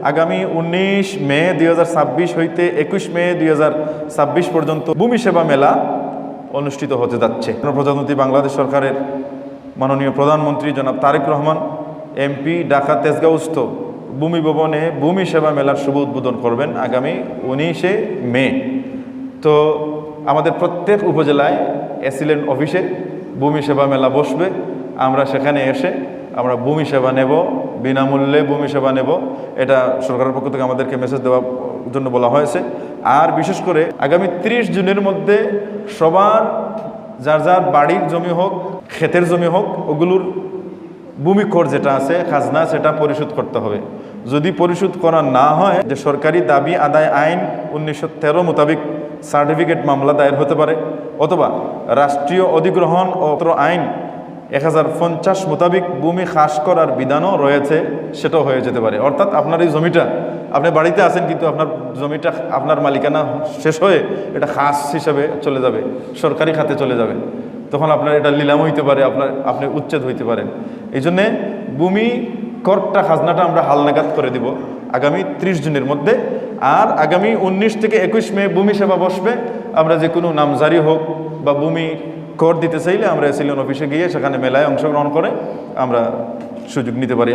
আগামী 19 মে 2026 হইতে 21 মে 2026 পর্যন্ত ভূমি সেবা মেলা অনুষ্ঠিত হতে যাচ্ছে। প্রজাতন্ত্রী বাংলাদেশ সরকারের মাননীয় প্রধানমন্ত্রী জনাব তারেক রহমান এমপি ঢাকা তেজগাঁওস্থ ভূমি ভবনে ভূমি সেবা মেলার শুভ উদ্বোধন করবেন আগামী 19 মে। তো আমাদের প্রত্যেক উপজেলায় এসিলেন্ট অফিসে ভূমি সেবা মেলা বসবে। আমরা সেখানে এসে আমরা ভূমি সেবা নেব, বিনামূল্যে ভূমি সেবা নেব। এটা সরকারের পক্ষ থেকে আমাদেরকে মেসেজ দেওয়ার জন্য বলা হয়েছে। আর বিশেষ করে আগামী 30 জুনের মধ্যে সবার যার যার বাড়ির জমি হোক, ক্ষেতের জমি হোক, ওগুলোর ভূমি কর যেটা আছে, খাজনা, সেটা পরিশোধ করতে হবে। যদি পরিশোধ করা না হয়, যে সরকারি দাবি আদায় আইন 1913 মোতাবেক সার্টিফিকেট মামলা দায়ের হতে পারে, অথবা রাষ্ট্রীয় অধিগ্রহণ ও আইন 1050 মোতাবেক ভূমি খাস করার বিধানও রয়েছে, সেটাও হয়ে যেতে পারে। অর্থাৎ আপনার এই জমিটা, আপনি বাড়িতে আছেন কিন্তু আপনার জমিটা আপনার মালিকানা শেষ হয়ে এটা খাস হিসাবে চলে যাবে, সরকারি খাতে চলে যাবে। তখন আপনার এটা লিলাম হইতে পারে, আপনি উচ্ছেদ হইতে পারেন। এই জন্যে ভূমি করটা, খাজনাটা আমরা হালনাগাদ করে দিব আগামী 30 জুনের মধ্যে। আর আগামী 19 থেকে 21 মে ভূমি সেবা বসবে। আমরা যে কোনো নামজারি হোক বা ভূমি কর দিতে চাইলে আমরা এসিলেন্ট অফিসে গিয়ে সেখানে মেলায় অংশগ্রহণ করে আমরা সুযোগ নিতে পারি।